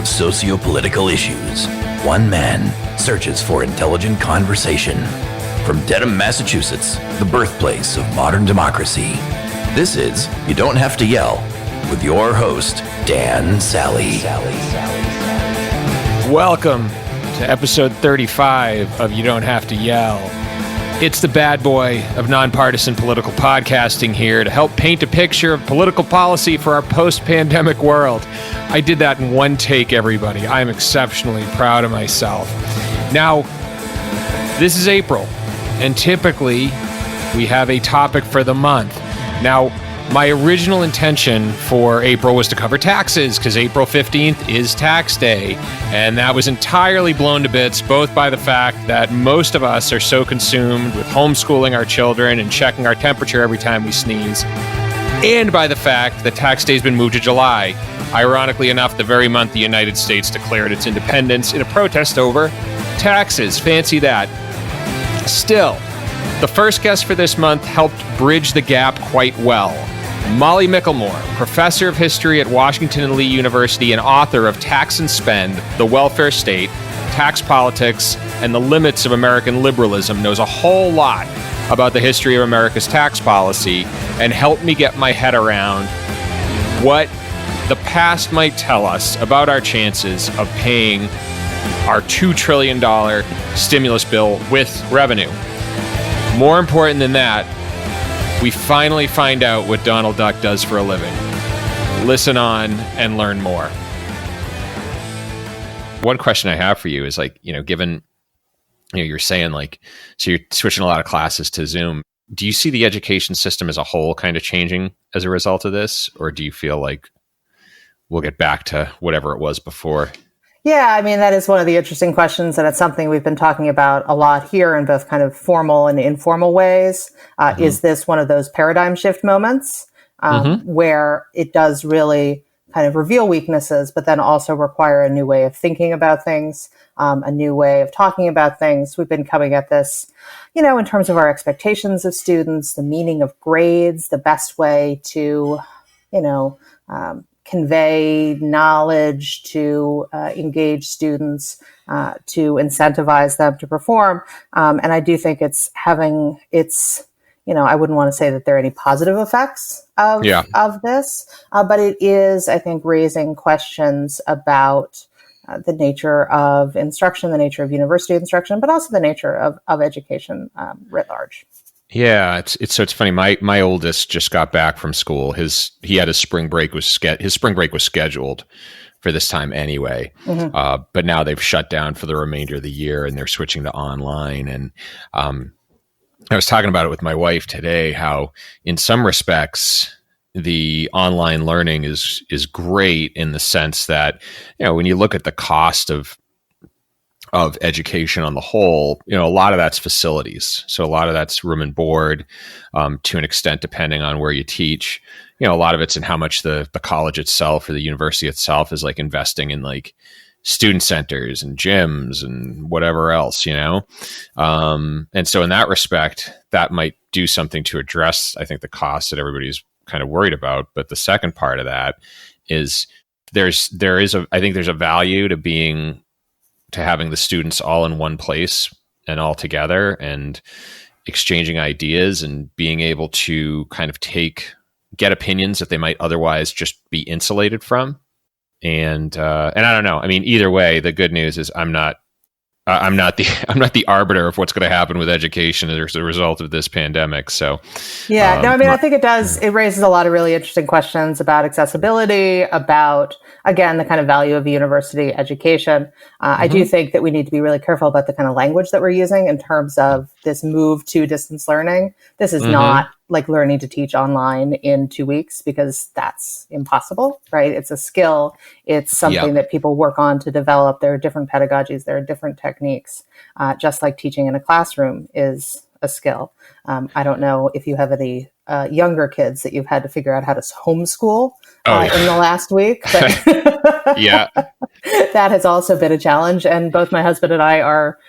of socio-political issues, one man searches for intelligent conversation. From Dedham, Massachusetts, the birthplace of modern democracy, this is You Don't Have to Yell, with your host, Dan Sally. Welcome to episode 35 of You Don't Have to Yell. It's the bad boy of nonpartisan political podcasting here to help paint a picture of political policy for our post-pandemic world. I did that in one take, everybody. I'm exceptionally proud of myself. Now, this is April, and typically we have a topic for the month. Now, my original intention for April was to cover taxes, because April 15th is tax day, and that was entirely blown to bits, both by the fact that most of us are so consumed with homeschooling our children and checking our temperature every time we sneeze, and by the fact that tax day has been moved to July. Ironically enough, the very month the United States declared its independence in a protest over taxes. Fancy that. Still, the first guest for this month helped bridge the gap quite well. Molly Michelmore, professor of history at Washington and Lee University and author of Tax and Spend, The Welfare State, Tax Politics, and the Limits of American Liberalism, knows a whole lot about the history of America's tax policy and helped me get my head around what the past might tell us about our chances of paying our $2 trillion stimulus bill with revenue. More important than that, we finally find out what Donald Duck does for a living. Listen on and learn more. One question I have for you is, given, you're saying so you're switching a lot of classes to Zoom. Do you see the education system as a whole kind of changing as a result of this? Or do you feel like we'll get back to whatever it was before? Yeah, I mean, that is one of the interesting questions, and it's something we've been talking about a lot here in both kind of formal and informal ways. Is this one of those paradigm shift moments where it does really kind of reveal weaknesses, but then also require a new way of thinking about things, a new way of talking about things? We've been coming at this, in terms of our expectations of students, the meaning of grades, the best way to, convey knowledge, to engage students, to incentivize them to perform. And I do think it's having its, I wouldn't want to say that there are any positive effects of this, but it is, I think, raising questions about the nature of instruction, the nature of university instruction, but also the nature of education writ large. Yeah, it's funny. My oldest just got back from school. He had his spring break was scheduled for this time anyway. But now they've shut down for the remainder of the year and they're switching to online. And I was talking about it with my wife today, how in some respects the online learning is great in the sense that, when you look at the cost of education on the whole, a lot of that's facilities. So a lot of that's room and board, to an extent, depending on where you teach. A lot of it's in how much the college itself or the university itself is investing in student centers and gyms and whatever else, and so in that respect, that might do something to address, I think, the cost that everybody's kind of worried about. But the second part of that is I think there's a value to having the students all in one place and all together and exchanging ideas and being able to kind of get opinions that they might otherwise just be insulated from. And I don't know. I mean, either way, the good news is I'm not the arbiter of what's going to happen with education as a result of this pandemic. So, I think it raises a lot of really interesting questions about accessibility, about, again, the kind of value of a university education. I do think that we need to be really careful about the kind of language that we're using in terms of this move to distance learning. This is not like learning to teach online in 2 weeks, because that's impossible, right? It's a skill. It's something that people work on to develop. There are different pedagogies. There are different techniques, just like teaching in a classroom is a skill. I don't know if you have any younger kids that you've had to figure out how to homeschool in the last week, but that has also been a challenge. And both my husband and I are,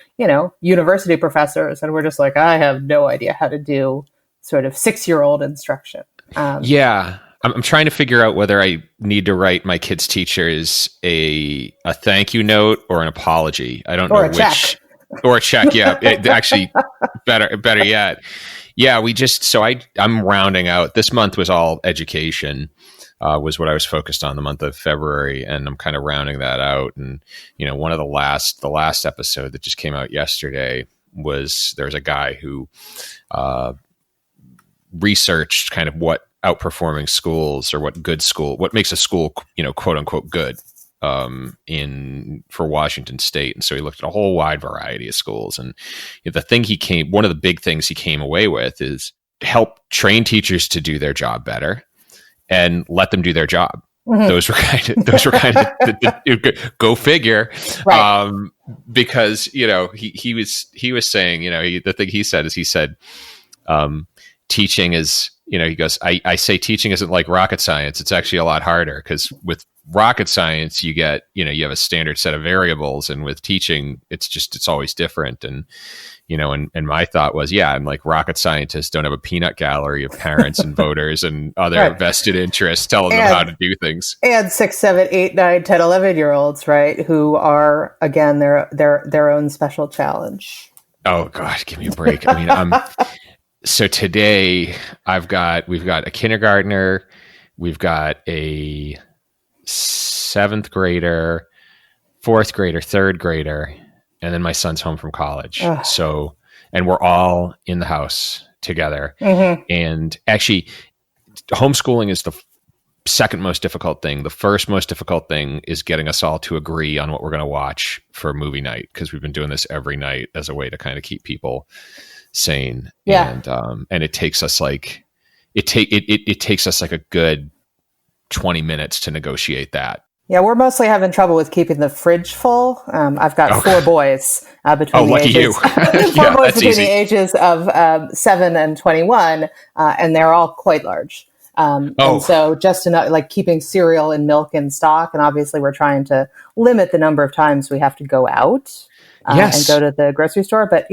university professors, and we're just like, I have no idea how to do sort of 6-year-old instruction. I'm trying to figure out whether I need to write my kids' teachers a thank you note or an apology. I don't know which. Check. Or a check. Yeah, actually, better yet. Yeah, I'm rounding out. This month was all education, was what I was focused on the month of February, and I'm kind of rounding that out. And one of the last episode that just came out yesterday was there's a guy who researched kind of what outperforming schools or what makes a school, quote unquote good for Washington State. And so he looked at a whole wide variety of schools. And one of the big things he came away with is help train teachers to do their job better and let them do their job. Mm-hmm. Those were kind of go figure. Right. Because, he was saying, the thing he said, teaching is, he goes, I say teaching isn't like rocket science. It's actually a lot harder because with rocket science, you get, you have a standard set of variables, and with teaching, it's always different. And, and my thought was, I'm like, rocket scientists don't have a peanut gallery of parents and voters and other vested interests telling them how to do things. And 6, 7, 8, 9, 10, 11-year-olds, right, who are, again, their own special challenge. Oh God, give me a break. I mean, so today we've got a kindergartner, we've got a 7th grader, 4th grader, 3rd grader, and then my son's home from college. Ugh. So, and we're all in the house together. Mm-hmm. And actually, homeschooling is the second most difficult thing. The first most difficult thing is getting us all to agree on what we're going to watch for movie night, because we've been doing this every night as a way to kind of keep people sane. Yeah. And it takes us like it takes us like a good 20 minutes to negotiate that. Yeah, we're mostly having trouble with keeping the fridge full. I've got 4 boys between the ages. Four boys between the ages of 7 and 21, and they're all quite large. And so just enough, like keeping cereal and milk in stock, and obviously we're trying to limit the number of times we have to go out and go to the grocery store. But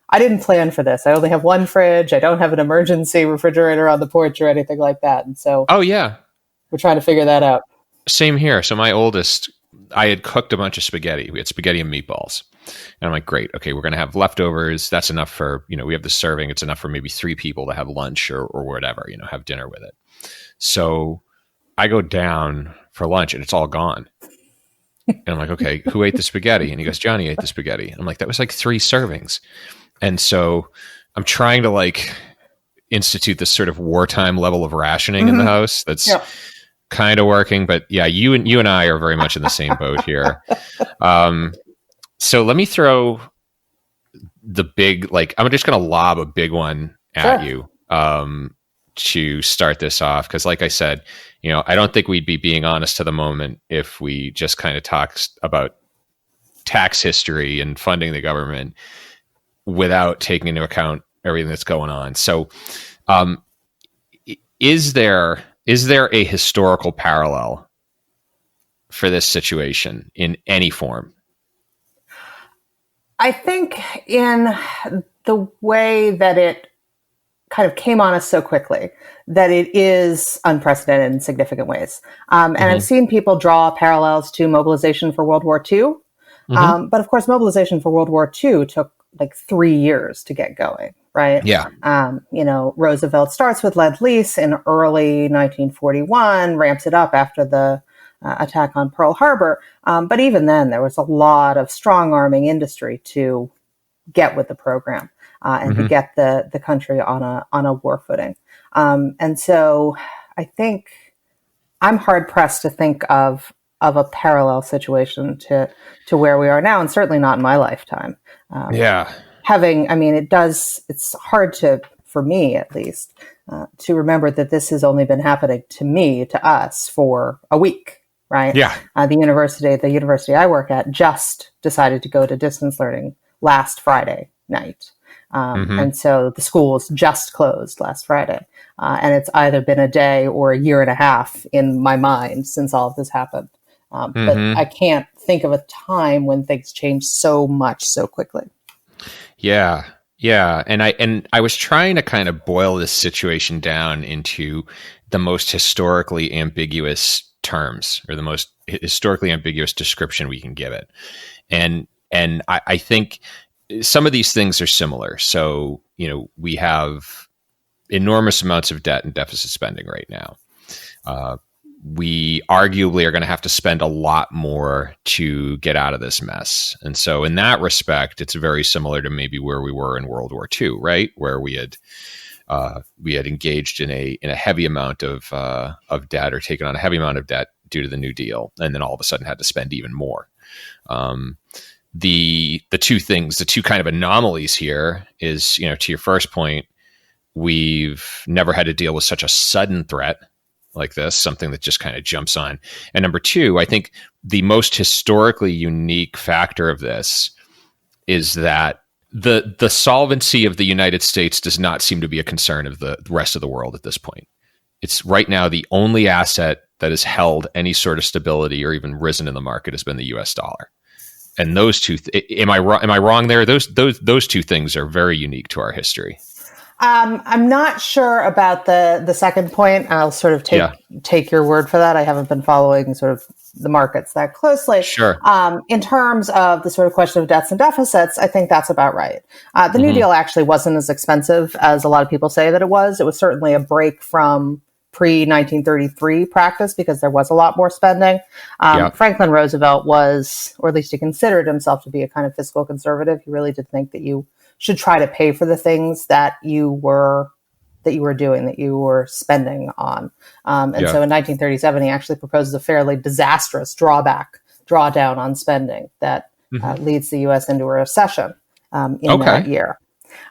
I didn't plan for this. I only have one fridge. I don't have an emergency refrigerator on the porch or anything like that. And so we're trying to figure that out. Same here. So my oldest, I had cooked a bunch of spaghetti. We had spaghetti and meatballs. And I'm like, great. Okay, we're going to have leftovers. That's enough for, we have the serving. It's enough for maybe 3 people to have lunch or whatever, have dinner with it. So I go down for lunch and it's all gone. And I'm like, okay, who ate the spaghetti? And he goes, Johnny ate the spaghetti. And I'm like, that was like 3 servings. And so I'm trying to like institute this sort of wartime level of rationing in the house. That's kind of working, but you and I are very much in the same boat here. So let me throw the big, I'm just going to lob a big one at you to start this off. Cause like I said, I don't think we'd be being honest to the moment if we just kind of talked about tax history and funding the government without taking into account everything that's going on. So, is there a historical parallel for this situation in any form? I think in the way that it kind of came on us so quickly, that it is unprecedented in significant ways. And I've seen people draw parallels to mobilization for World War II. But of course, mobilization for World War II took like 3 years to get going, right? Yeah. Roosevelt starts with Lend-Lease in early 1941, ramps it up after the attack on Pearl Harbor. But even then, there was a lot of strong arming industry to get with the program and to get the country on a war footing. And so I think I'm hard pressed to think of a parallel situation to where we are now, and certainly not in my lifetime. It's hard for me at least, to remember that this has only been happening to us for a week, right? Yeah. The university I work at just decided to go to distance learning last Friday night. And so the schools just closed last Friday. And it's either been a day or a year and a half in my mind since all of this happened. But I can't think of a time when things changed so much so quickly. Yeah. And I was trying to kind of boil this situation down into the most historically ambiguous terms, or the most historically ambiguous description we can give it. And I think some of these things are similar. So, we have enormous amounts of debt and deficit spending right now. We arguably are going to have to spend a lot more to get out of this mess. And so in that respect, it's very similar to maybe where we were in World War II, right? Where we had engaged in a heavy amount of debt, or taken on a heavy amount of debt due to the New Deal, and then all of a sudden had to spend even more. The two kind of anomalies here is, to your first point, we've never had to deal with such a sudden threat like this, something that just kind of jumps on. And number two, I think the most historically unique factor of this is that the solvency of the United States does not seem to be a concern of the rest of the world at this point. It's right now the only asset that has held any sort of stability or even risen in the market has been the US dollar. And those two, am I wrong there? Those two things are very unique to our history. I'm not sure about the second point. I'll sort of take your word for that. I haven't been following sort of the markets that closely. Sure. In terms of the sort of question of debts and deficits, I think that's about right. The New Deal actually wasn't as expensive as a lot of people say that it was. It was certainly a break from pre-1933 practice because there was a lot more spending. Franklin Roosevelt was, or at least he considered himself to be, a kind of fiscal conservative. He really did think that you should try to pay for the things that you were doing, that you were spending on. So in 1937, he actually proposes a fairly disastrous drawdown on spending that leads the U.S. into a recession in that year.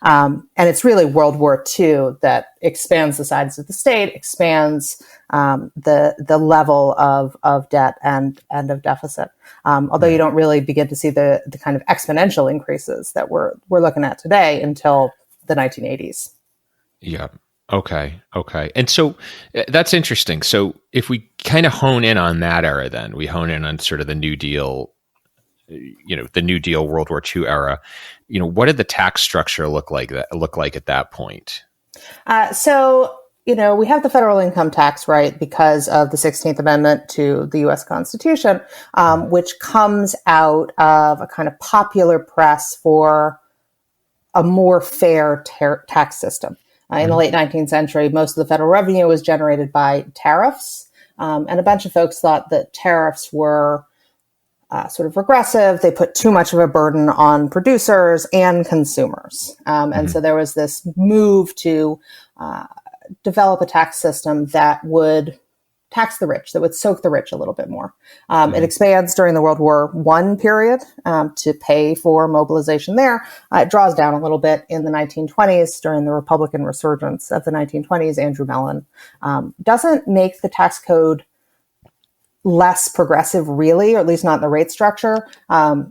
And it's really World War II that expands the size of the state, expands the level of debt and of deficit. Although you don't really begin to see the kind of exponential increases that we're looking at today until the 1980s. Yeah. Okay. And so that's interesting. So if we kind of hone in on that era, then we hone in on sort of the New Deal, the New Deal World War II era, what did the tax structure look like at that point? We have the federal income tax, right, because of the 16th Amendment to the U.S. Constitution, which comes out of a kind of popular press for a more fair tax system. In the late 19th century, most of the federal revenue was generated by tariffs, and a bunch of folks thought that tariffs were sort of regressive. They put too much of a burden on producers and consumers. And so there was this move to develop a tax system that would tax the rich, that would soak the rich a little bit more. It expands during the World War I period to pay for mobilization there. It draws down a little bit in the 1920s during the Republican resurgence of the 1920s. Andrew Mellon doesn't make the tax code less progressive, really, or at least not in the rate structure.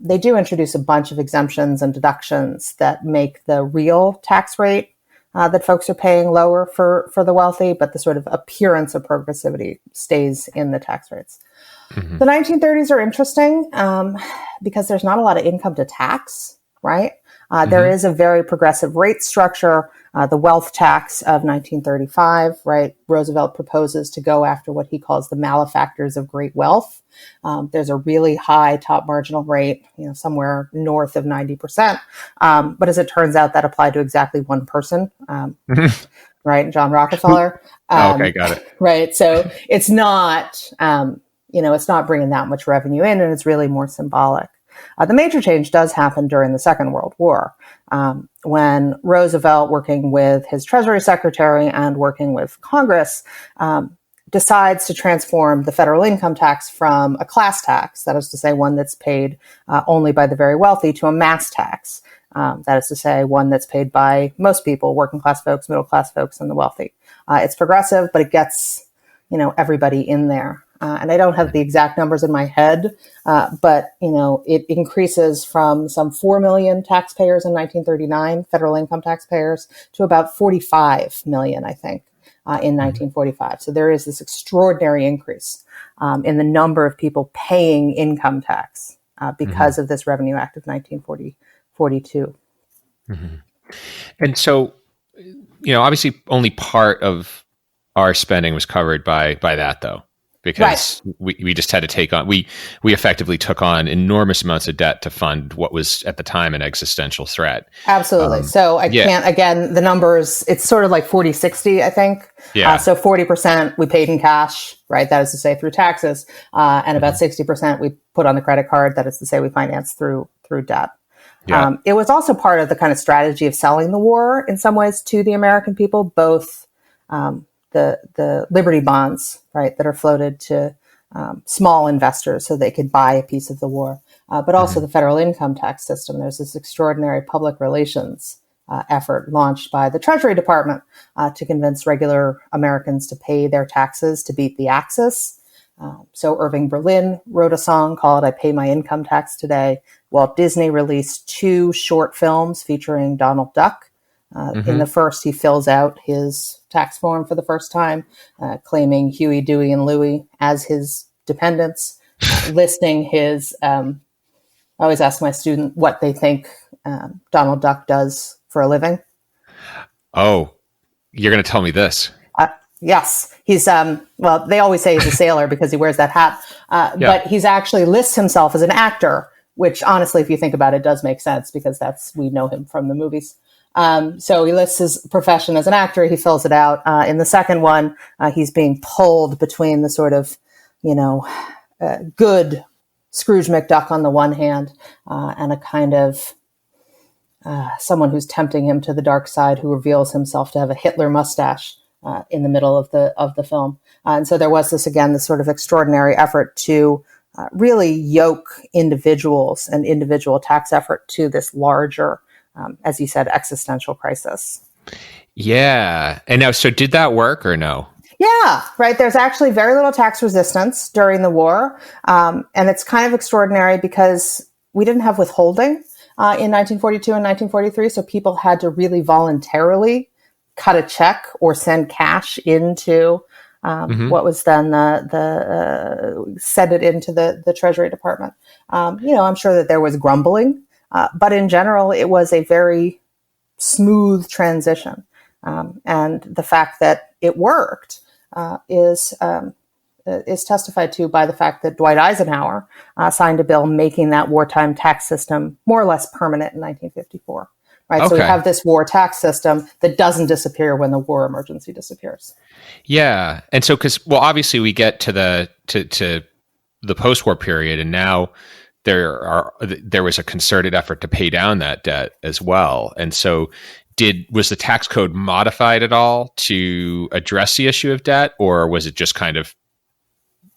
They do introduce a bunch of exemptions and deductions that make the real tax rate that folks are paying lower for the wealthy, but the sort of appearance of progressivity stays in the tax rates. The 1930s are interesting because there's not a lot of income to tax, right? There is a very progressive rate structure. The wealth tax of 1935, right? Roosevelt proposes to go after what he calls the malefactors of great wealth. There's a really high top marginal rate, somewhere north of 90%. But as it turns out, that applied to exactly one person, right? John Rockefeller. Okay, got it. Right. So it's not, it's not bringing that much revenue in, and it's really more symbolic. The major change does happen during the Second World War, when Roosevelt, working with his Treasury Secretary and working with Congress, decides to transform the federal income tax from a class tax, that is to say one that's paid only by the very wealthy, to a mass tax, that is to say one that's paid by most people, working class folks, middle class folks, and the wealthy. It's progressive, but it gets everybody in there. And I don't have the exact numbers in my head, but, it increases from some 4 million taxpayers in 1939, federal income taxpayers, to about 45 million, I think, in 1945. So there is this extraordinary increase in the number of people paying income tax because of this Revenue Act of 1942. And so, obviously only part of our spending was covered by that, though, because we just had to take on, we effectively took on enormous amounts of debt to fund what was at the time an existential threat. Absolutely. So I can't, again, the numbers, it's sort of like 40-60, I think. Yeah. So 40% we paid in cash, right? That is to say through taxes. And about 60% we put on the credit card. That is to say we financed through debt. Yeah. It was also part of the kind of strategy of selling the war in some ways to the American people, both the Liberty bonds, right, that are floated to small investors so they could buy a piece of the war, but also the federal income tax system. There's this extraordinary public relations effort launched by the Treasury Department to convince regular Americans to pay their taxes to beat the Axis. So Irving Berlin wrote a song called "I Pay My Income Tax Today." Walt Disney released 2 short films featuring Donald Duck. In the first, he fills out his tax form for the first time, claiming Huey, Dewey, and Louie as his dependents, listing his, I always ask my student what they think Donald Duck does for a living. Oh, you're going to tell me this. Yes, he's, well, they always say he's a sailor because he wears that hat, but he's actually lists himself as an actor, which honestly, if you think about it, does make sense because we know him from the movies. So he lists his profession as an actor. He fills it out. In the second one, he's being pulled between the sort of, good Scrooge McDuck on the one hand, and a kind of someone who's tempting him to the dark side, who reveals himself to have a Hitler mustache in the middle of the film. And so there was this sort of extraordinary effort to really yoke individuals and individual tax effort to this larger, as you said, existential crisis. Yeah. And now, so did that work or no? Yeah, right. There's actually very little tax resistance during the war. And it's kind of extraordinary because we didn't have withholding in 1942 and 1943. So people had to really voluntarily cut a check or send cash into what was then send it into the Treasury Department. I'm sure that there was grumbling, but in general, it was a very smooth transition. And the fact that it worked is testified to by the fact that Dwight Eisenhower signed a bill making that wartime tax system more or less permanent in 1954. Right. Okay. So we have this war tax system that doesn't disappear when the war emergency disappears. Yeah. And so, obviously we get to the post-war period, and now there was a concerted effort to pay down that debt as well. And so was the tax code modified at all to address the issue of debt, or was it just kind of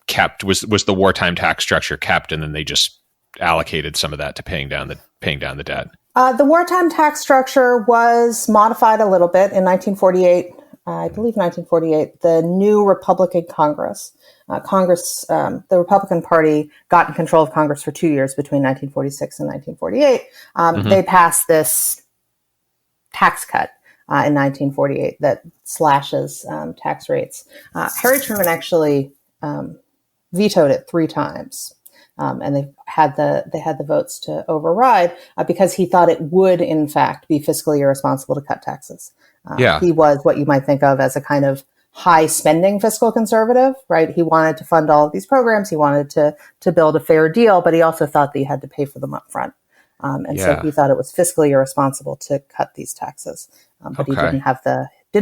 kept, was the wartime tax structure kept, and then they just allocated some of that to paying down the debt? The wartime tax structure was modified a little bit in 1948. I believe 1948, the new Republican Congress, the Republican Party got in control of Congress for 2 years between 1946 and 1948. They passed this tax cut in 1948 that slashes tax rates. Harry Truman actually vetoed it 3 times. And they had the votes to override because he thought it would, in fact, be fiscally irresponsible to cut taxes. He was what you might think of as a kind of high spending fiscal conservative, right? He wanted to fund all of these programs. He wanted to build a fair deal, but he also thought that you had to pay for them up front. So he thought it was fiscally irresponsible to cut these taxes, but he didn't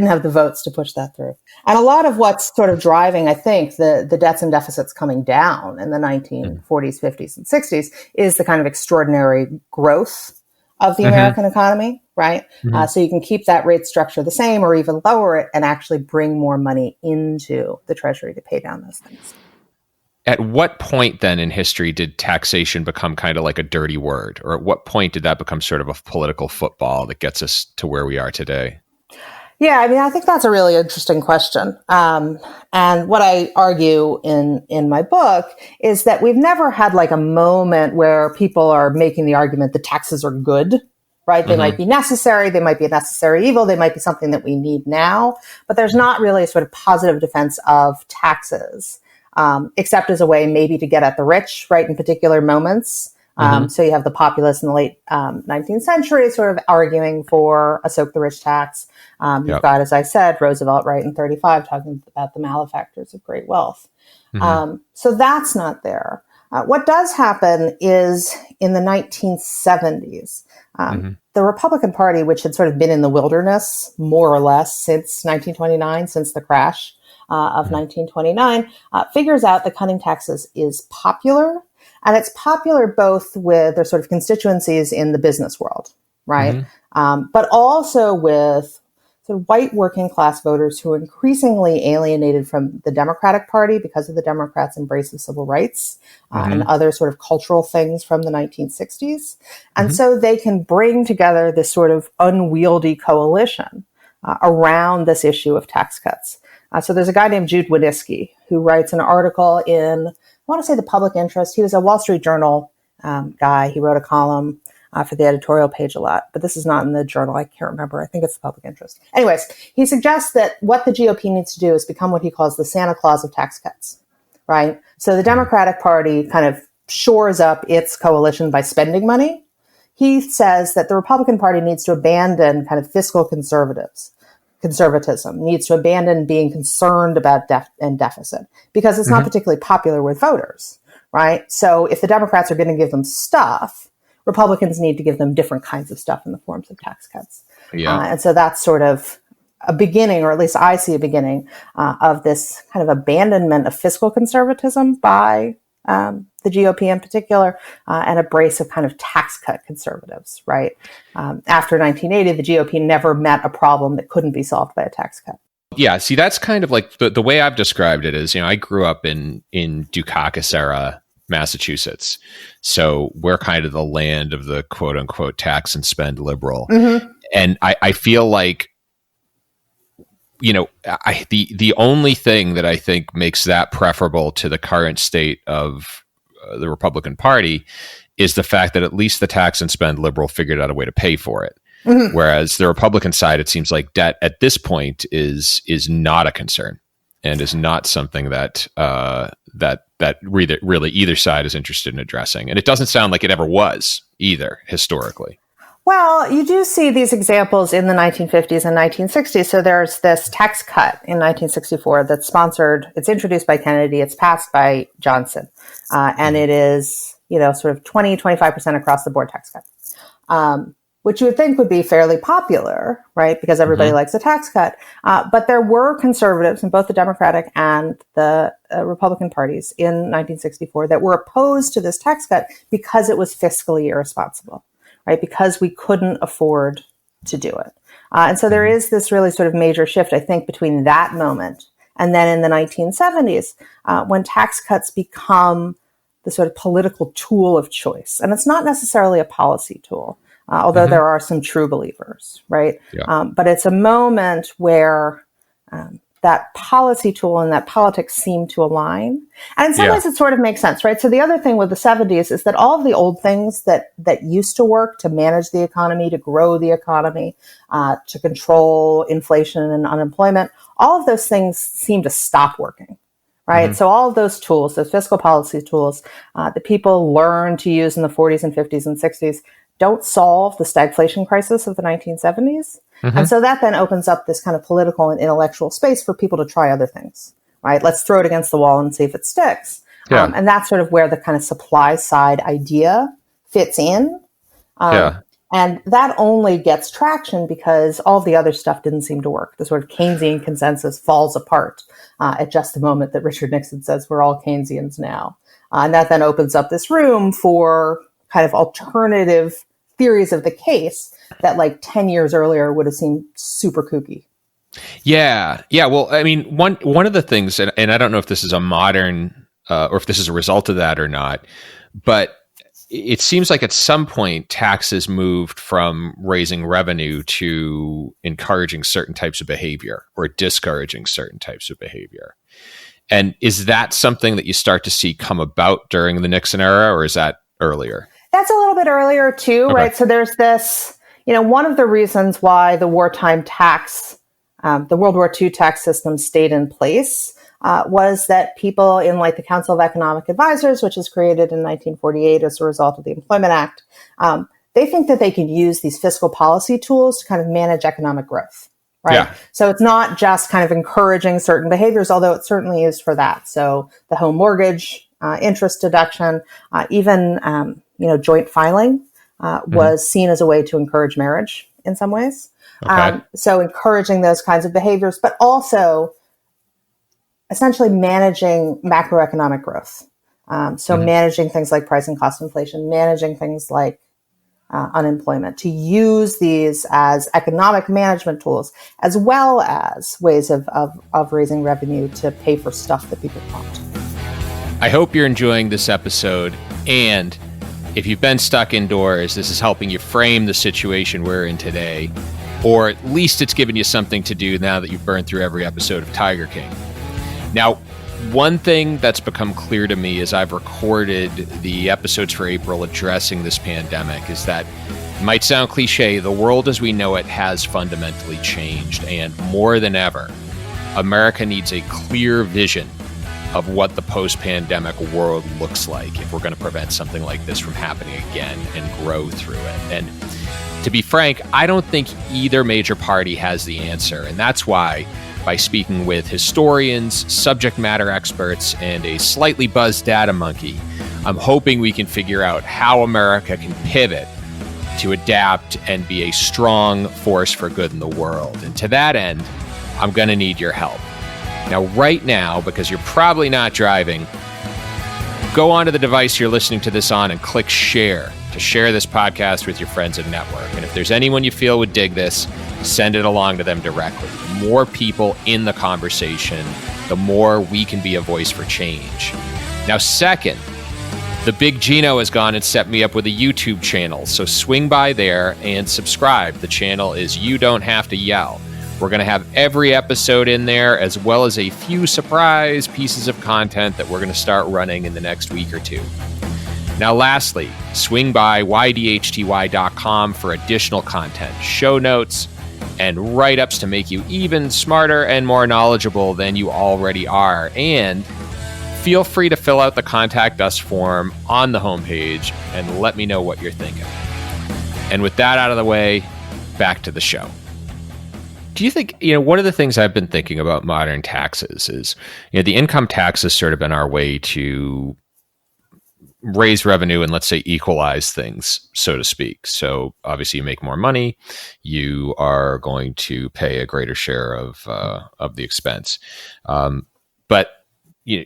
have the votes to push that through. And a lot of what's sort of driving, I think, the debts and deficits coming down in the 1940s, 50s, and 60s is the kind of extraordinary growth of the American economy, right? So you can keep that rate structure the same or even lower it and actually bring more money into the Treasury to pay down those things. At what point then in history did taxation become kind of like a dirty word? Or at what point did that become sort of a political football that gets us to where we are today? Yeah, I mean, I think that's a really interesting question. And what I argue in my book is that we've never had like a moment where people are making the argument that taxes are good, right? They might be necessary. They might be a necessary evil. They might be something that we need now. But there's not really a sort of positive defense of taxes, except as a way maybe to get at the rich, right, in particular moments. So you have the populists in the late 19th century sort of arguing for a soak the rich tax. You've got, as I said, Roosevelt right in 35 talking about the malefactors of great wealth. So that's not there. What does happen is in the 1970s, the Republican Party, which had sort of been in the wilderness more or less since 1929, since the crash of 1929, figures out that cutting taxes is popular. And it's popular both with their sort of constituencies in the business world, right? But also with sort of white working class voters who are increasingly alienated from the Democratic Party because of the Democrats' embrace of civil rights and other sort of cultural things from the 1960s. And so they can bring together this sort of unwieldy coalition around this issue of tax cuts. So there's a guy named Jude Wanniski who writes an article in, I want to say, the Public Interest. He was a Wall Street Journal guy. He wrote a column for the editorial page a lot, but this is not in the Journal. I can't remember. I think it's the Public Interest. Anyways, he suggests that what the GOP needs to do is become what he calls the Santa Claus of tax cuts, right? So the Democratic Party kind of shores up its coalition by spending money. He says that the Republican Party needs to abandon kind of fiscal conservatism, needs to abandon being concerned about deficit because it's not particularly popular with voters, right? So if the Democrats are going to give them stuff, Republicans need to give them different kinds of stuff in the forms of tax cuts. And so that's sort of a beginning, or at least I see a beginning of this kind of abandonment of fiscal conservatism by the GOP in particular, and a brace of kind of tax cut conservatives, right? After 1980, the GOP never met a problem that couldn't be solved by a tax cut. Yeah, see, that's kind of like the way I've described it is, I grew up in Dukakis era Massachusetts. So we're kind of the land of the quote unquote tax and spend liberal. And I feel like, the only thing that I think makes that preferable to the current state of the Republican Party is the fact that at least the tax and spend liberal figured out a way to pay for it. Whereas the Republican side, it seems like debt at this point is not a concern and is not something that really either side is interested in addressing. And it doesn't sound like it ever was either historically. Well, you do see these examples in the 1950s and 1960s. So there's this tax cut in 1964 that's sponsored. It's introduced by Kennedy. It's passed by Johnson. And it is, sort of 25% across the board tax cut, which you would think would be fairly popular, right? Because everybody likes a tax cut. But there were conservatives in both the Democratic and the Republican parties in 1964 that were opposed to this tax cut because it was fiscally irresponsible, right? Because we couldn't afford to do it. And so there is this really sort of major shift, I think, between that moment and then in the 1970s, when tax cuts become the sort of political tool of choice. And it's not necessarily a policy tool, although there are some true believers, right? But it's a moment where that policy tool and that politics seem to align. And in some ways it sort of makes sense, right? So the other thing with the 70s is that all of the old things that used to work to manage the economy, to grow the economy, to control inflation and unemployment, all of those things seem to stop working, right? So all of those tools, those fiscal policy tools that people learned to use in the 40s and 50s and 60s don't solve the stagflation crisis of the 1970s. And so that then opens up this kind of political and intellectual space for people to try other things, right? Let's throw it against the wall and see if it sticks. And that's sort of where the kind of supply side idea fits in. And that only gets traction because all the other stuff didn't seem to work. The sort of Keynesian consensus falls apart at just the moment that Richard Nixon says we're all Keynesians now. And that then opens up this room for kind of alternative theories of the case that like 10 years earlier would have seemed super kooky. Yeah. Well, I mean, one of the things, and I don't know if this is a modern, or if this is a result of that or not, but it seems like at some point taxes moved from raising revenue to encouraging certain types of behavior or discouraging certain types of behavior. And is that something that you start to see come about during the Nixon era, or is that earlier? That's a little bit earlier too, right? So there's this, one of the reasons why the wartime tax, the World War II tax system stayed in place was that people in like the Council of Economic Advisors, which was created in 1948 as a result of the Employment Act, they think that they can use these fiscal policy tools to kind of manage economic growth. Right. Yeah. So it's not just kind of encouraging certain behaviors, although it certainly is for that. So the home mortgage, interest deduction, even, joint filing, was seen as a way to encourage marriage in some ways. Okay. So encouraging those kinds of behaviors, but also essentially managing macroeconomic growth. Managing things like price and cost inflation, managing things like unemployment, to use these as economic management tools, as well as ways of raising revenue to pay for stuff that people want. I hope you're enjoying this episode, and if you've been stuck indoors, this is helping you frame the situation we're in today, or at least it's giving you something to do now that you've burned through every episode of Tiger King. Now, one thing that's become clear to me as I've recorded the episodes for April addressing this pandemic is that, it might sound cliche, the world as we know it has fundamentally changed. And more than ever, America needs a clear vision of what the post-pandemic world looks like if we're going to prevent something like this from happening again and grow through it. And to be frank, I don't think either major party has the answer. And that's why, by speaking with historians, subject matter experts, and a slightly buzzed data monkey, I'm hoping we can figure out how America can pivot to adapt and be a strong force for good in the world. And to that end, I'm going to need your help. Now, right now, because you're probably not driving, go onto the device you're listening to this on and click share to share this podcast with your friends and network. And if there's anyone you feel would dig this, send it along to them directly. The more people in the conversation, the more we can be a voice for change. Now, second, the big Gino has gone and set me up with a YouTube channel, so swing by there and subscribe. The channel is You Don't Have to Yell. We're going to have every episode in there, as well as a few surprise pieces of content that we're going to start running in the next week or two. Now, lastly, swing by YDHTY.com for additional content, show notes, and write-ups to make you even smarter and more knowledgeable than you already are. And feel free to fill out the Contact Us form on the homepage and let me know what you're thinking. And with that out of the way, back to the show. Do you think, one of the things I've been thinking about modern taxes is, the income tax has sort of been our way to raise revenue and, let's say, equalize things, so to speak. So obviously you make more money, you are going to pay a greater share of the expense. But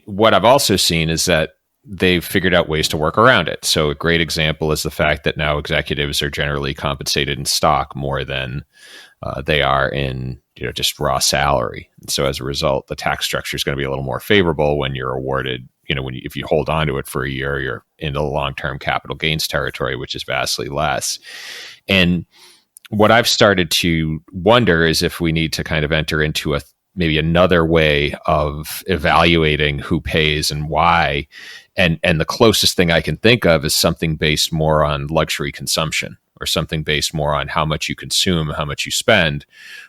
what I've also seen is that they've figured out ways to work around it. So a great example is the fact that now executives are generally compensated in stock more than they are in just raw salary. And so as a result, the tax structure is going to be a little more favorable when you're awarded. If you hold on to it for a year, you're into long-term capital gains territory, which is vastly less. And what I've started to wonder is if we need to kind of enter into maybe another way of evaluating who pays and why. And the closest thing I can think of is something based more on luxury consumption, or something based more on how much you consume, how much you spend,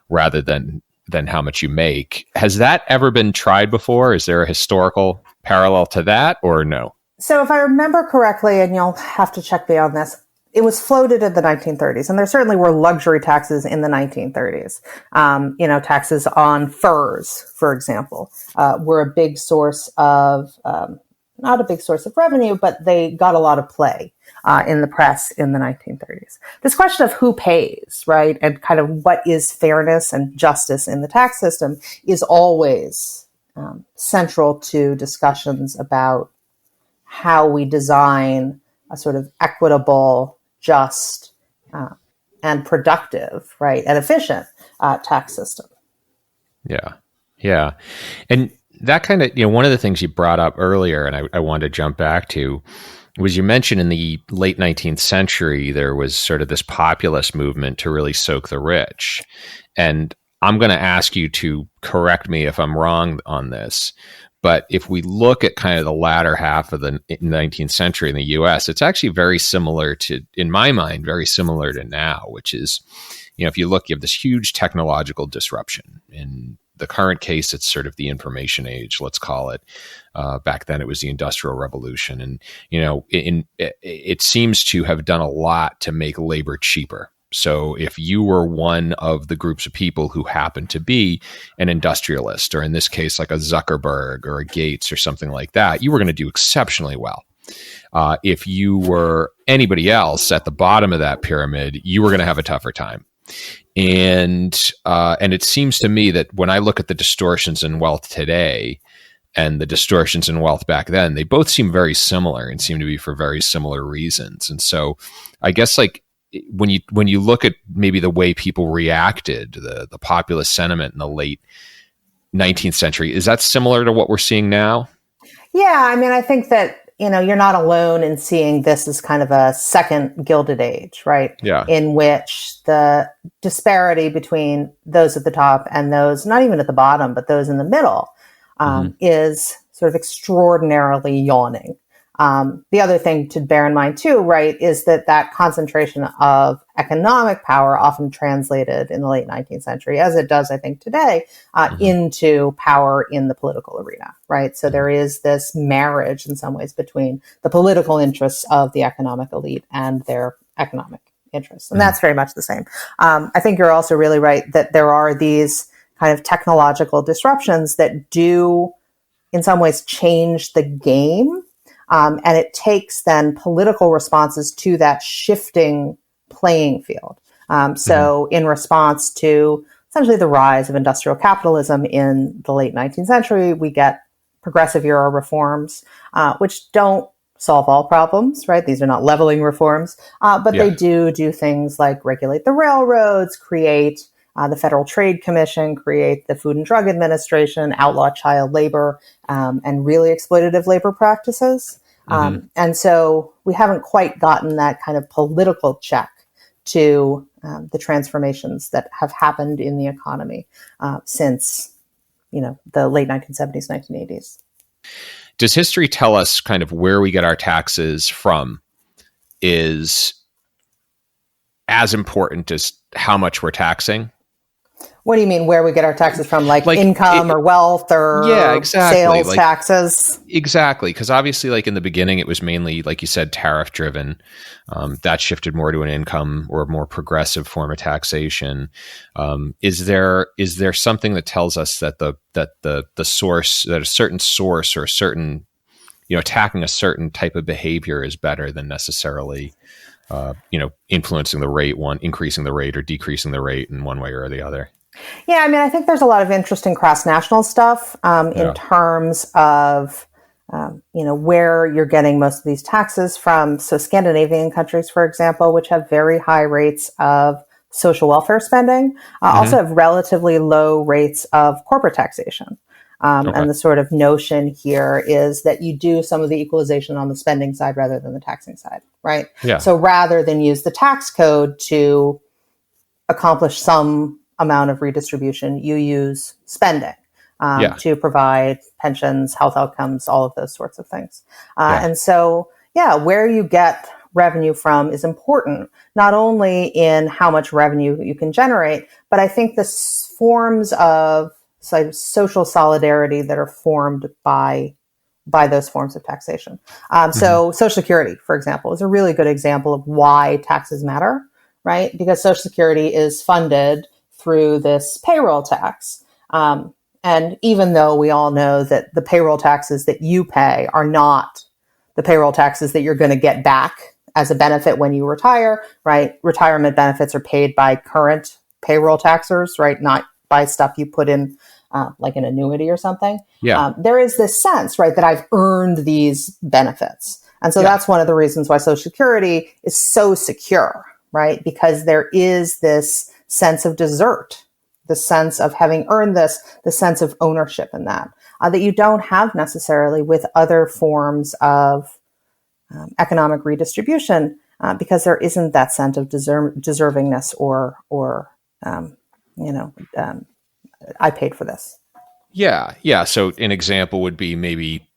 rather than how much you make. Has that ever been tried before? Is there a historical parallel to that, or no? So if I remember correctly, and you'll have to check me on this, it was floated in the 1930s, and there certainly were luxury taxes in the 1930s. Taxes on furs, for example, were a big source of, not a big source of revenue, but they got a lot of play in the press in the 1930s. This question of who pays, right, and kind of what is fairness and justice in the tax system is always central to discussions about how we design a sort of equitable, just, and productive, right, and efficient tax system. Yeah. And that kind of, one of the things you brought up earlier, and I wanted to jump back to, was you mentioned in the late 19th century, there was sort of this populist movement to really soak the rich. And I'm going to ask you to correct me if I'm wrong on this. But if we look at kind of the latter half of the 19th century in the US, it's actually very similar to, in my mind, very similar to now, which is, if you look, you have this huge technological disruption in the current case, it's sort of the information age, let's call it. Back then, it was the Industrial Revolution, and it seems to have done a lot to make labor cheaper. So if you were one of the groups of people who happened to be an industrialist, or in this case, like a Zuckerberg or a Gates or something like that, you were going to do exceptionally well. If you were anybody else at the bottom of that pyramid, you were going to have a tougher time. And it seems to me that when I look at the distortions in wealth today and the distortions in wealth back then, they both seem very similar and seem to be for very similar reasons. And so I guess like when you look at maybe the way people reacted to the populist sentiment in the late 19th century, is that similar to what we're seeing now? Yeah, I mean, I think that, you're not alone in seeing this as kind of a second Gilded Age, right? Yeah. In which the disparity between those at the top and those not even at the bottom, but those in the middle is sort of extraordinarily yawning. The other thing to bear in mind too, right, is that concentration of economic power often translated in the late 19th century, as it does, I think, today, into power in the political arena, right? So there is this marriage in some ways between the political interests of the economic elite and their economic interests. And that's very much the same. I think you're also really right that there are these kind of technological disruptions that do, in some ways, change the game. And it takes then political responses to that shifting playing field. So in response to essentially the rise of industrial capitalism in the late 19th century, we get progressive era reforms, which don't solve all problems, right? These are not leveling reforms, but they do things like regulate the railroads, create the Federal Trade Commission, create the Food and Drug Administration, outlaw child labor, and really exploitative labor practices. And so we haven't quite gotten that kind of political check to the transformations that have happened in the economy since, the late 1970s, 1980s. Does history tell us kind of where we get our taxes from is as important as how much we're taxing? What do you mean, where we get our taxes from? Like income or wealth or sales taxes? Exactly. Because obviously, like in the beginning, it was mainly, like you said, tariff driven. That shifted more to an income or a more progressive form of taxation. Is there something that tells us that the source, that a certain source or a certain, attacking a certain type of behavior is better than necessarily influencing the rate, increasing the rate or decreasing the rate in one way or the other? Yeah, I mean, I think there's a lot of interesting cross-national stuff in terms of, where you're getting most of these taxes from. So Scandinavian countries, for example, which have very high rates of social welfare spending, also have relatively low rates of corporate taxation. And the sort of notion here is that you do some of the equalization on the spending side rather than the taxing side, right? Yeah. So rather than use the tax code to accomplish some amount of redistribution, you use spending to provide pensions, health outcomes, all of those sorts of things. And so, where you get revenue from is important, not only in how much revenue you can generate, but I think the forms of social solidarity that are formed by those forms of taxation. So Social Security, for example, is a really good example of why taxes matter, right? Because Social Security is funded through this payroll tax. And even though we all know that the payroll taxes that you pay are not the payroll taxes that you're going to get back as a benefit when you retire, right? Retirement benefits are paid by current payroll taxers, right? Not by stuff you put in like an annuity or something. There is this sense, right, that I've earned these benefits. And so that's one of the reasons why Social Security is so secure, right? Because there is this sense of desert, the sense of having earned this, the sense of ownership in that you don't have necessarily with other forms of economic redistribution, because there isn't that sense of deservingness or I paid for this. Yeah. So an example would be maybe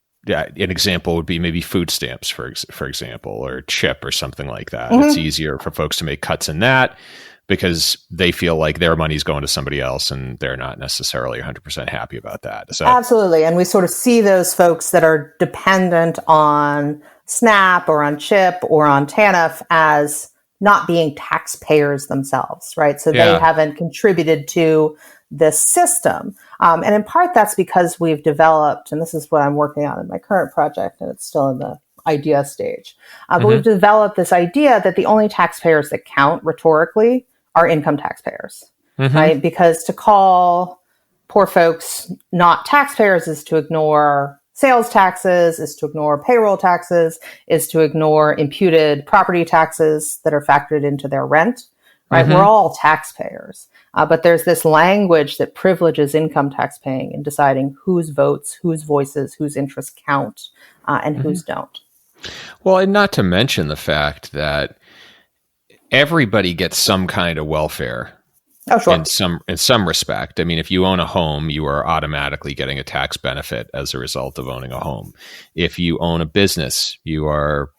food stamps, for example, or CHIP or something like that. It's easier for folks to make cuts in that. because they feel like their money's going to somebody else and they're not necessarily 100% happy about that. So absolutely. And we sort of see those folks that are dependent on SNAP or on CHIP or on TANF as not being taxpayers themselves, right? So they haven't contributed to this system. And in part, that's because we've developed, and this is what I'm working on in my current project, and it's still in the idea stage, but we've developed this idea that the only taxpayers that count rhetorically are income taxpayers, right? Because to call poor folks not taxpayers is to ignore sales taxes, is to ignore payroll taxes, is to ignore imputed property taxes that are factored into their rent, right? We're all taxpayers. But there's this language that privileges income tax paying in deciding whose votes, whose voices, whose interests count, and whose don't. Well, and not to mention the fact that everybody gets some kind of welfare. Oh, sure. In some respect. I mean, if you own a home, you are automatically getting a tax benefit as a result of owning a home. If you own a business, you are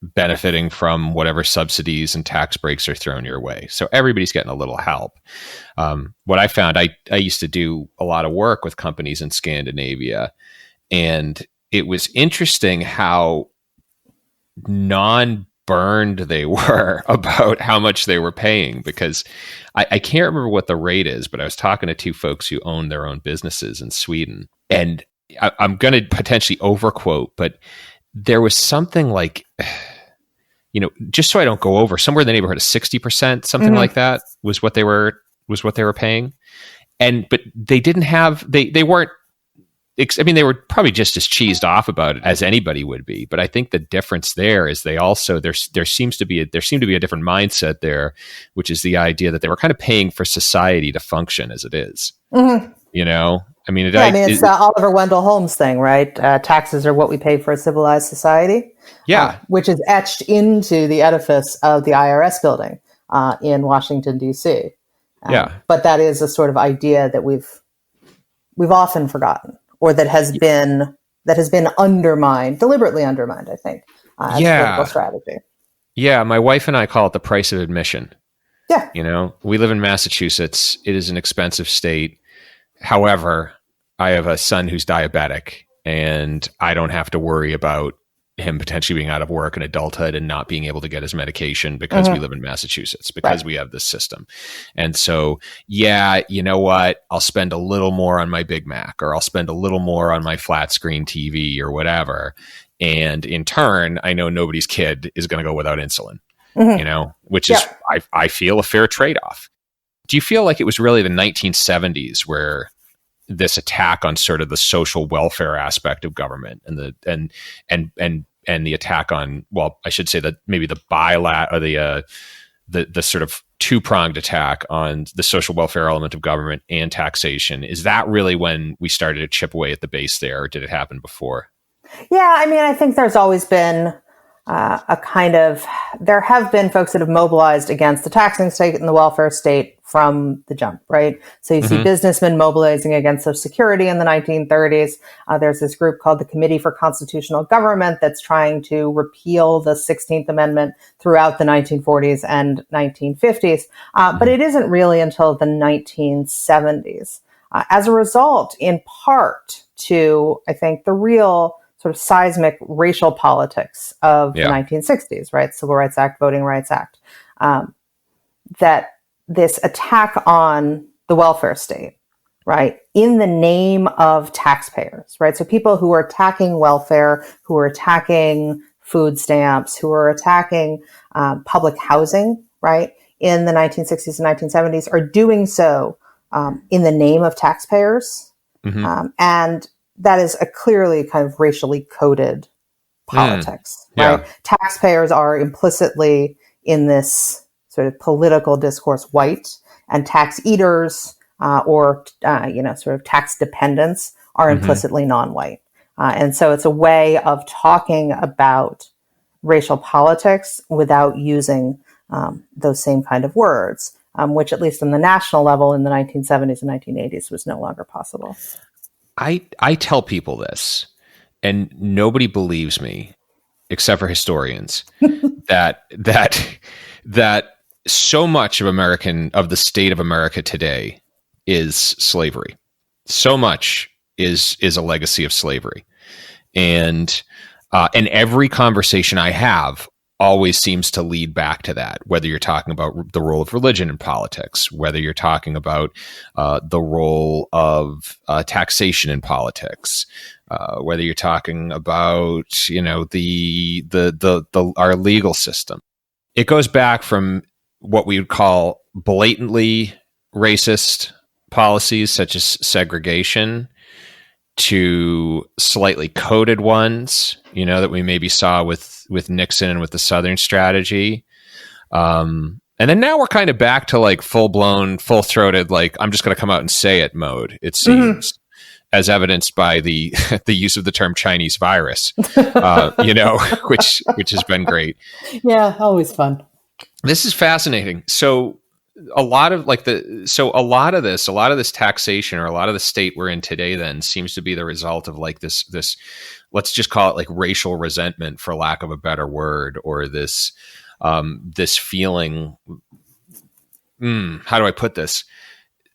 benefiting from whatever subsidies and tax breaks are thrown your way. So everybody's getting a little help. What I found, I used to do a lot of work with companies in Scandinavia, and it was interesting how non-burned they were about how much they were paying, because I can't remember what the rate is, but I was talking to two folks who own their own businesses in Sweden, and I'm going to potentially overquote, but there was something like, just so I don't go over, somewhere in the neighborhood of 60%, something like that was what they were paying. But they didn't have, they weren't, I mean, they were probably just as cheesed off about it as anybody would be. But I think the difference there is they also, there seemed to be a different mindset there, which is the idea that they were kind of paying for society to function as it is. I mean, it's the Oliver Wendell Holmes thing, right? Taxes are what we pay for a civilized society. Yeah. Which is etched into the edifice of the IRS building in Washington, D.C. But that is a sort of idea that we've often forgotten, or that has been undermined, deliberately undermined, I think, as a political strategy. Yeah, my wife and I call it the price of admission. Yeah. We live in Massachusetts. It is an expensive state. However, I have a son who's diabetic, and I don't have to worry about him potentially being out of work in adulthood and not being able to get his medication because we live in Massachusetts, because we have this system. And so, you know what? I'll spend a little more on my Big Mac, or I'll spend a little more on my flat screen TV or whatever. And in turn, I know nobody's kid is going to go without insulin, which is, I feel, a fair trade-off. Do you feel like it was really the 1970s where this attack on sort of the social welfare aspect of government and the attack on, well, I should say that maybe the the sort of two-pronged attack on the social welfare element of government and taxation, is that really when we started to chip away at the base there, or did it happen before? Yeah, I mean, I think there's always been there have been folks that have mobilized against the taxing state and the welfare state from the jump, right? So you see businessmen mobilizing against Social Security in the 1930s. There's this group called the Committee for Constitutional Government that's trying to repeal the 16th Amendment throughout the 1940s and 1950s. But it isn't really until the 1970s. As a result, in part to, I think, the real sort of seismic racial politics of the 1960s, right? Civil Rights Act, Voting Rights Act, that this attack on the welfare state, right, in the name of taxpayers, right? So people who are attacking welfare, who are attacking food stamps, who are attacking public housing, right, in the 1960s and 1970s are doing so in the name of taxpayers. And that is a clearly kind of racially coded politics, right? Taxpayers are implicitly in this sort of political discourse white, and tax eaters or sort of tax dependents are implicitly non-white. And so it's a way of talking about racial politics without using those same kind of words, which at least on the national level in the 1970s and 1980s was no longer possible. I tell people this, and nobody believes me, except for historians, that so much of the state of America today is slavery. So much is a legacy of slavery. And every conversation I have always seems to lead back to that, whether you're talking about the role of religion in politics, whether you're talking about the role of taxation in politics, whether you're talking about, our legal system. It goes back from what we would call blatantly racist policies, such as segregation, to slightly coded ones, that we maybe saw with Nixon and with the Southern strategy. And then now we're kind of back to like full-blown, full-throated, like, I'm just going to come out and say it mode, it seems, as evidenced by the the use of the term Chinese virus, which has been great. Yeah, always fun. This is fascinating. So a lot of this taxation, or a lot of the state we're in today, then seems to be the result of like this, let's just call it like racial resentment, for lack of a better word, or this feeling. How do I put this?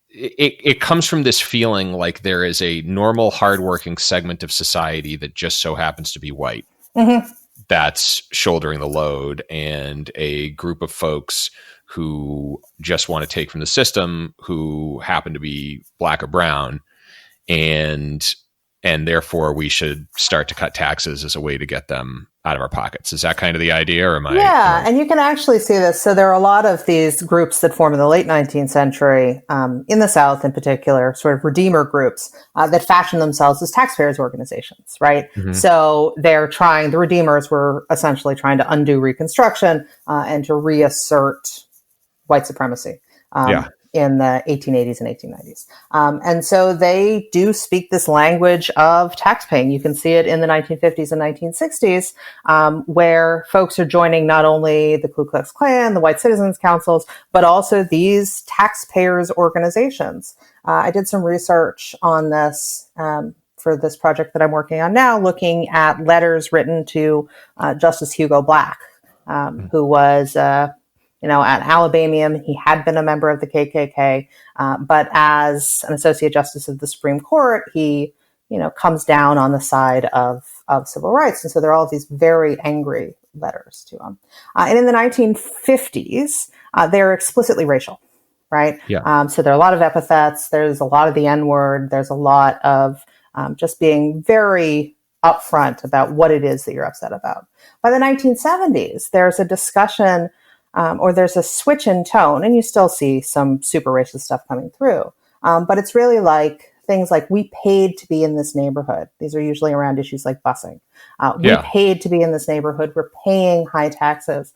It comes from this feeling like there is a normal, hardworking segment of society that just so happens to be white. Mm-hmm. That's shouldering the load, and a group of folks who just want to take from the system, who happen to be black or brown, and therefore we should start to cut taxes as a way to get them out of our pockets. Is that kind of the idea, or am I? Yeah, and you can actually see this. So there are a lot of these groups that form in the late 19th century, in the South in particular, sort of redeemer groups that fashion themselves as taxpayers organizations, right? Mm-hmm. So the redeemers were essentially trying to undo Reconstruction and to reassert white supremacy in the 1880s and 1890s. And so they do speak this language of taxpaying. You can see it in the 1950s and 1960s, where folks are joining not only the Ku Klux Klan, the White Citizens Councils, but also these taxpayers organizations. I did some research on this for this project that I'm working on now, looking at letters written to Justice Hugo Black, who was an Alabamian. He had been a member of the KKK, but as an associate justice of the Supreme Court, he, comes down on the side of civil rights. And so there are all these very angry letters to him. And in the 1950s, they're explicitly racial, right? Yeah. So there are a lot of epithets. There's a lot of the N-word. There's a lot of just being very upfront about what it is that you're upset about. By the 1970s, there's a discussion or there's a switch in tone, and you still see some super racist stuff coming through. But it's really like things like, we paid to be in this neighborhood. These are usually around issues like busing. We paid to be in this neighborhood. We're paying high taxes.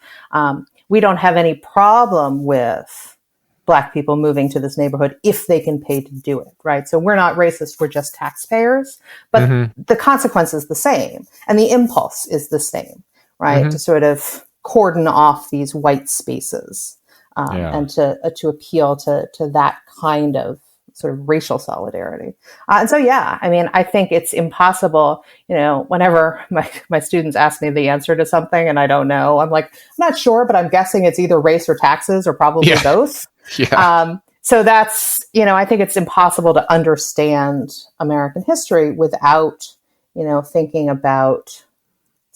We don't have any problem with Black people moving to this neighborhood if they can pay to do it, right? So we're not racist. We're just taxpayers. But the consequence is the same, and the impulse is the same, right? To sort of cordon off these white spaces and to appeal to that kind of sort of racial solidarity. And so, I think it's impossible, whenever my students ask me the answer to something and I don't know, I'm like, I'm not sure, but I'm guessing it's either race or taxes, or probably both. Yeah. So that's, I think it's impossible to understand American history without, thinking about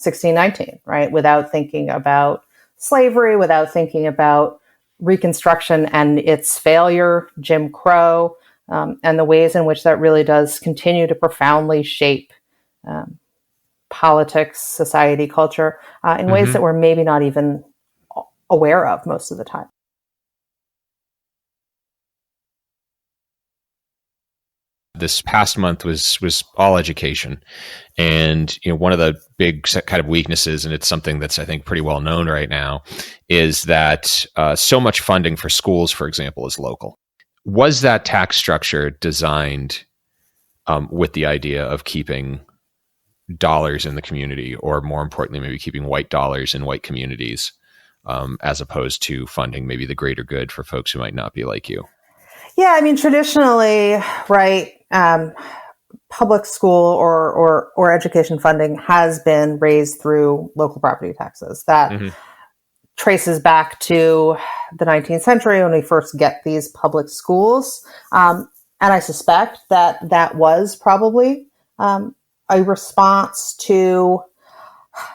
1619, right? Without thinking about slavery, without thinking about Reconstruction and its failure, Jim Crow, and the ways in which that really does continue to profoundly shape politics, society, culture, in ways that we're maybe not even aware of most of the time. This past month was all education. And, one of the big kind of weaknesses, and it's something that's, I think, pretty well known right now, is that so much funding for schools, for example, is local. Was that tax structure designed with the idea of keeping dollars in the community, or more importantly, maybe keeping white dollars in white communities, as opposed to funding maybe the greater good for folks who might not be like you? Yeah, traditionally, right, public school or education funding has been raised through local property taxes. That traces back to the 19th century when we first get these public schools. And I suspect that that was probably a response to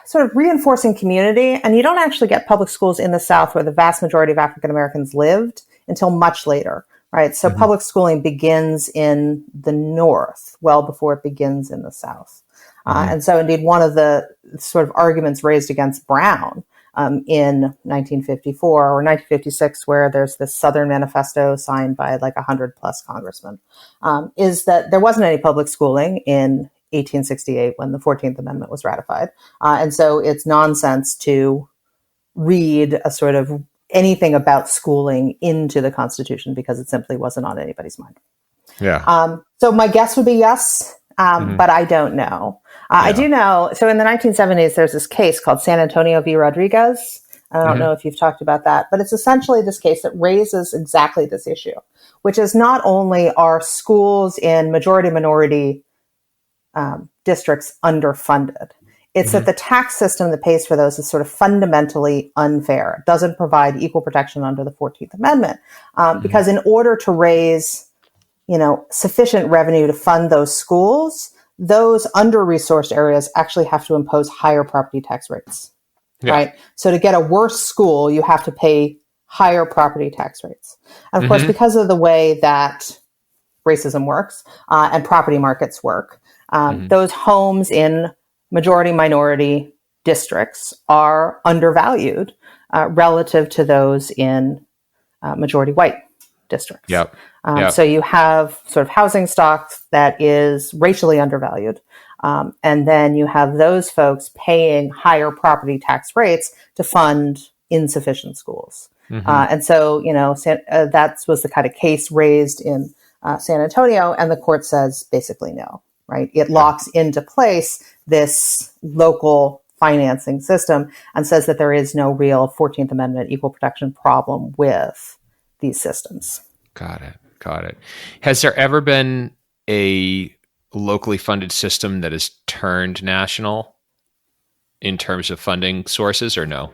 sort of reinforcing community. And you don't actually get public schools in the South where the vast majority of African Americans lived until much later, right? So public schooling begins in the North well before it begins in the South. And so indeed, one of the sort of arguments raised against Brown in 1954 or 1956, where there's this Southern Manifesto signed by like 100 plus congressmen, is that there wasn't any public schooling in 1868 when the 14th Amendment was ratified. And so it's nonsense to read a sort of anything about schooling into the Constitution because it simply wasn't on anybody's mind. Yeah. So my guess would be yes, but I don't know. I do know. So in the 1970s, there's this case called San Antonio v. Rodriguez. I don't know if you've talked about that, but it's essentially this case that raises exactly this issue, which is not only are schools in majority minority districts underfunded, it's that the tax system that pays for those is sort of fundamentally unfair. It doesn't provide equal protection under the 14th Amendment because in order to raise, sufficient revenue to fund those schools, those under-resourced areas actually have to impose higher property tax rates, right? So to get a worse school, you have to pay higher property tax rates. And of course, because of the way that racism works and property markets work, those homes in majority minority districts are undervalued relative to those in majority white districts. So you have sort of housing stock that is racially undervalued. And then you have those folks paying higher property tax rates to fund insufficient schools. And so, that was the kind of case raised in San Antonio. And the court says basically no, right? It locks into place this local financing system and says that there is no real 14th Amendment equal protection problem with these systems. Got it. Has there ever been a locally funded system that has turned national in terms of funding sources or no?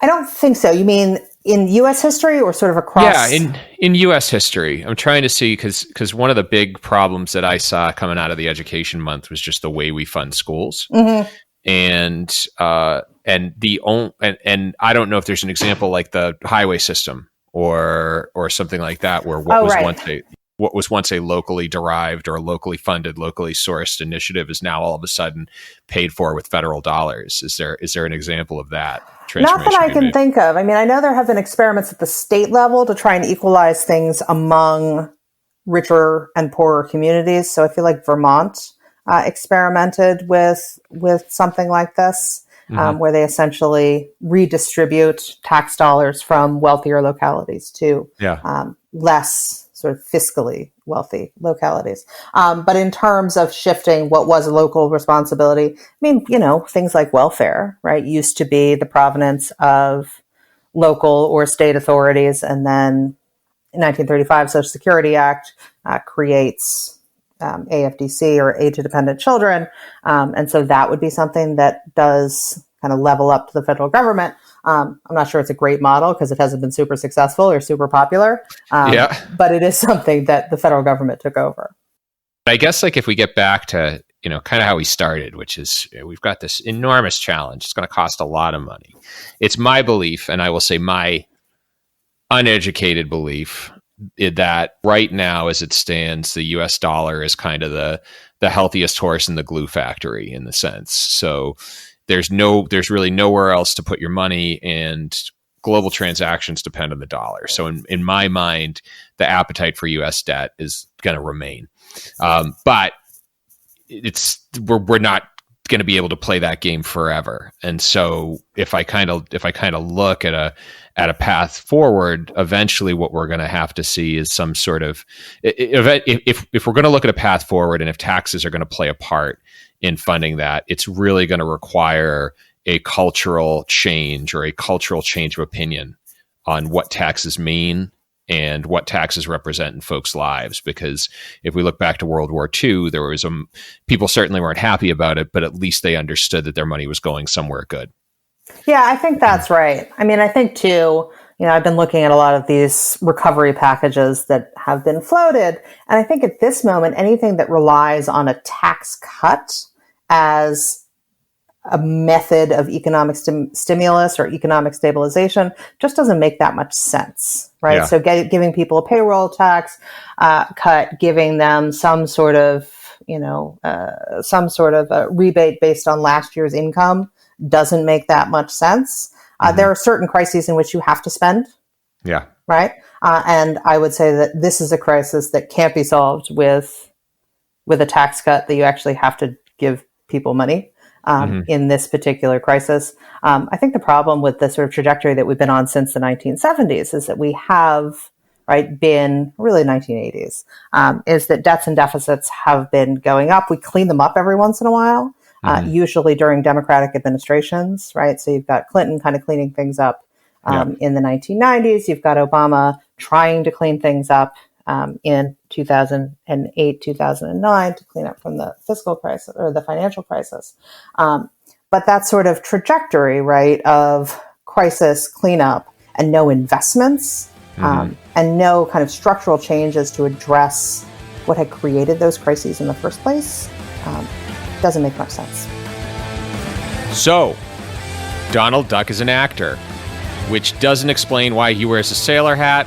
I don't think so. You mean in U.S. history or sort of across? Yeah, in U.S. history. I'm trying to see because one of the big problems that I saw coming out of the Education Month was just the way we fund schools. And I don't know if there's an example like the highway system or something like that, where what was once a locally derived or locally funded, locally sourced initiative is now all of a sudden paid for with federal dollars. Is there an example of that? Not that I can think of. I mean, I know there have been experiments at the state level to try and equalize things among richer and poorer communities. So I feel like Vermont experimented with something like this. Where they essentially redistribute tax dollars from wealthier localities to less sort of fiscally wealthy localities. But in terms of shifting what was a local responsibility, I mean, things like welfare, right, used to be the provenance of local or state authorities. And then in 1935, Social Security Act creates AFDC or Aid to Dependent Children. And so that would be something that does kind of level up to the federal government. I'm not sure it's a great model because it hasn't been super successful or super popular. But it is something that the federal government took over. I guess if we get back to, kind of how we started, which is we've got this enormous challenge. It's going to cost a lot of money. It's my belief, and I will say my uneducated belief, that right now, as it stands, the U.S. dollar is kind of the healthiest horse in the glue factory in the sense. So there's really nowhere else to put your money, and global transactions depend on the dollar. So in my mind, the appetite for U.S. debt is going to remain, but we're not going to be able to play that game forever. And so if I kind of look at a path forward, eventually what we're going to have to see is some sort of, if we're going to look at a path forward, and if taxes are going to play a part in funding that, it's really going to require a cultural change or a cultural change of opinion on what taxes mean and what taxes represent in folks' lives. Because if we look back to World War II, there was people certainly weren't happy about it, but at least they understood that their money was going somewhere good. Yeah, I think that's right. I mean, I think too, I've been looking at a lot of these recovery packages that have been floated. And I think at this moment, anything that relies on a tax cut as a method of economic stimulus or economic stabilization just doesn't make that much sense, right? Yeah. So giving people a payroll tax cut, giving them some sort of a rebate based on last year's income doesn't make that much sense. There are certain crises in which you have to spend. Yeah. Right. And I would say that this is a crisis that can't be solved with a tax cut, that you actually have to give people money. In this particular crisis. I think the problem with the sort of trajectory that we've been on since the 1970s is that we have, been really 1980s, is that debts and deficits have been going up. We clean them up every once in a while, usually during Democratic administrations, right? So you've got Clinton kind of cleaning things up in the 1990s. You've got Obama trying to clean things up in 2008, 2009 to clean up from the fiscal crisis or the financial crisis. But that sort of trajectory, right, of crisis cleanup and no investments and no kind of structural changes to address what had created those crises in the first place doesn't make much sense. So, Donald Duck is an actor, which doesn't explain why he wears a sailor hat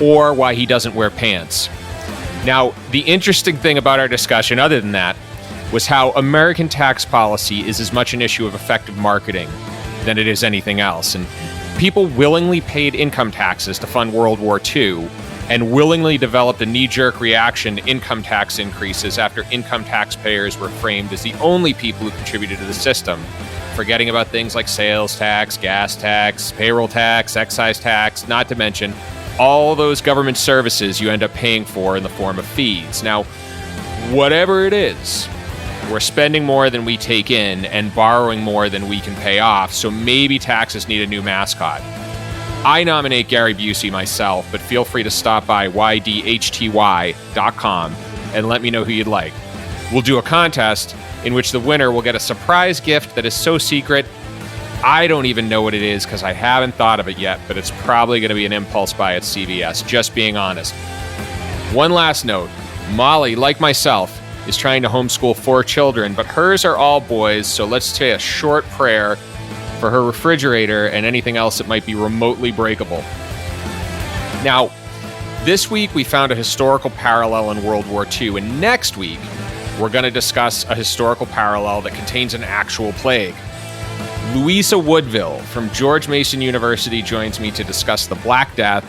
or why he doesn't wear pants. Now, the interesting thing about our discussion, other than that, was how American tax policy is as much an issue of effective marketing than it is anything else. And people willingly paid income taxes to fund World War II and willingly developed a knee-jerk reaction to income tax increases after income taxpayers were framed as the only people who contributed to the system, forgetting about things like sales tax, gas tax, payroll tax, excise tax, not to mention all those government services you end up paying for in the form of fees. Now, whatever it is, we're spending more than we take in and borrowing more than we can pay off, so maybe taxes need a new mascot. I nominate Gary Busey myself, but feel free to stop by YDHTY.com and let me know who you'd like. We'll do a contest in which the winner will get a surprise gift that is so secret I don't even know what it is because I haven't thought of it yet, but it's probably going to be an impulse buy at CVS, just being honest. One last note. Molly, like myself, is trying to homeschool 4 children, but hers are all boys, so let's say a short prayer for her refrigerator and anything else that might be remotely breakable. Now, this week we found a historical parallel in World War II, and next week we're going to discuss a historical parallel that contains an actual plague. Louisa Woodville from George Mason University joins me to discuss the Black Death,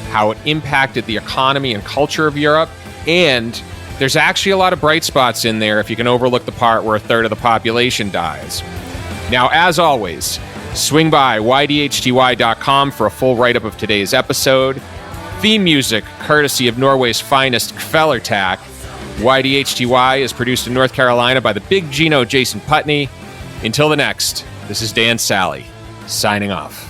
how it impacted the economy and culture of Europe, and there's actually a lot of bright spots in there if you can overlook the part where a third of the population dies. Now, as always, swing by ydhty.com for a full write-up of today's episode. Theme music, courtesy of Norway's finest Kvelertak. YDHTY is produced in North Carolina by the big Gino Jason Putney. Until the next, this is Dan Sally, signing off.